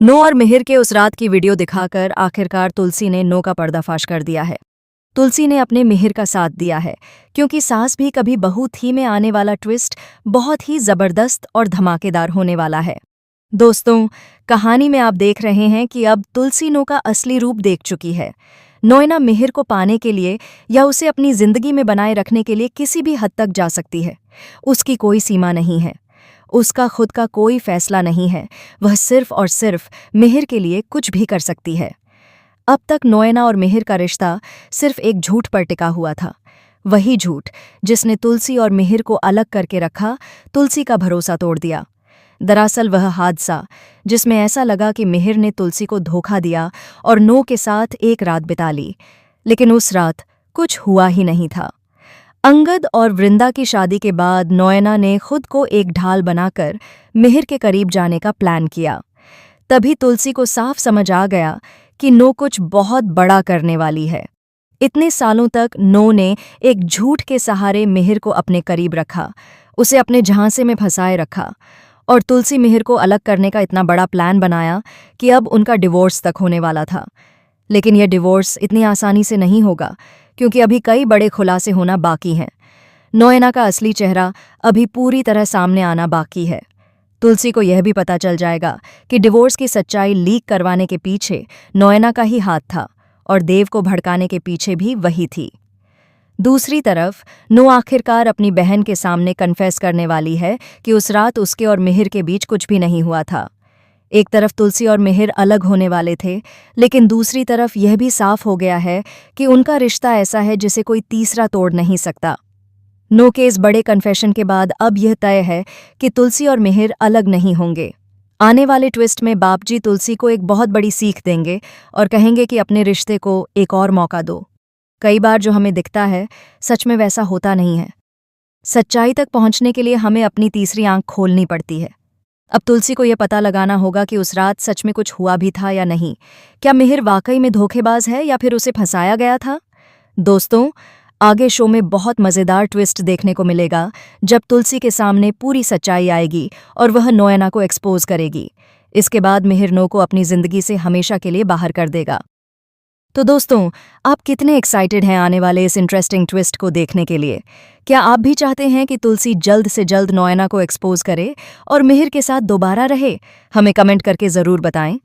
No और मिहिर के उस रात की वीडियो दिखाकर आखिरकार तुलसी ने नो का पर्दाफाश कर दिया है। तुलसी ने अपने मिहिर का साथ दिया है क्योंकि सास भी कभी बहू थी में आने वाला ट्विस्ट बहुत ही जबरदस्त और धमाकेदार होने वाला है। दोस्तों, कहानी में आप देख रहे हैं कि अब तुलसी नो का असली रूप देख चुकी है। नोएना मिहिर को पाने के लिए या उसे अपनी जिंदगी में बनाए रखने के लिए किसी भी हद तक जा सकती है। उसकी कोई सीमा नहीं है, उसका खुद का कोई फैसला नहीं है। वह सिर्फ और सिर्फ मिहिर के लिए कुछ भी कर सकती है। अब तक नोएना और मिहिर का रिश्ता सिर्फ एक झूठ पर टिका हुआ था, वही झूठ जिसने तुलसी और मिहिर को अलग करके रखा, तुलसी का भरोसा तोड़ दिया। दरअसल वह हादसा जिसमें ऐसा लगा कि मिहिर ने तुलसी को धोखा दिया और नो के साथ एक रात बिता ली, लेकिन उस रात कुछ हुआ ही नहीं था। अंगद और वृंदा की शादी के बाद नोएना ने खुद को एक ढाल बनाकर मिहिर के करीब जाने का प्लान किया। तभी तुलसी को साफ समझ आ गया कि नो कुछ बहुत बड़ा करने वाली है। इतने सालों तक नो ने एक झूठ के सहारे मिहिर को अपने करीब रखा, उसे अपने झांसे में फंसाए रखा, और तुलसी मिहिर को अलग करने का इतना बड़ा प्लान बनाया कि अब उनका डिवोर्स तक होने वाला था। लेकिन यह डिवोर्स इतनी आसानी से नहीं होगा, क्योंकि अभी कई बड़े खुलासे होना बाकी हैं। नोएना का असली चेहरा अभी पूरी तरह सामने आना बाकी है। तुलसी को यह भी पता चल जाएगा कि डिवोर्स की सच्चाई लीक करवाने के पीछे नोएना का ही हाथ था और देव को भड़काने के पीछे भी वही थी। दूसरी तरफ नो आखिरकार अपनी बहन के सामने कन्फेस करने वाली है कि उस रात उसके और मिहिर के बीच कुछ भी नहीं हुआ था। एक तरफ तुलसी और मिहिर अलग होने वाले थे, लेकिन दूसरी तरफ यह भी साफ हो गया है कि उनका रिश्ता ऐसा है जिसे कोई तीसरा तोड़ नहीं सकता। नो के इस बड़े कन्फेशन के बाद अब यह तय है कि तुलसी और मिहिर अलग नहीं होंगे। आने वाले ट्विस्ट में बापजी तुलसी को एक बहुत बड़ी सीख देंगे और कहेंगे कि अपने रिश्ते को एक और मौका दो। कई बार जो हमें दिखता है सच में वैसा होता नहीं है। सच्चाई तक पहुंचने के लिए हमें अपनी तीसरी आंख खोलनी पड़ती है। अब तुलसी को यह पता लगाना होगा कि उस रात सच में कुछ हुआ भी था या नहीं। क्या मिहिर वाकई में धोखेबाज है या फिर उसे फंसाया गया था? दोस्तों, आगे शो में बहुत मज़ेदार ट्विस्ट देखने को मिलेगा जब तुलसी के सामने पूरी सच्चाई आएगी और वह नोएना को एक्सपोज करेगी। इसके बाद मिहिर नो को अपनी जिंदगी से हमेशा के लिए बाहर कर देगा। तो दोस्तों, आप कितने एक्साइटेड हैं आने वाले इस इंटरेस्टिंग ट्विस्ट को देखने के लिए? क्या आप भी चाहते हैं कि तुलसी जल्द से जल्द नोएना को एक्सपोज करे और मिहिर के साथ दोबारा रहे? हमें कमेंट करके ज़रूर बताएं।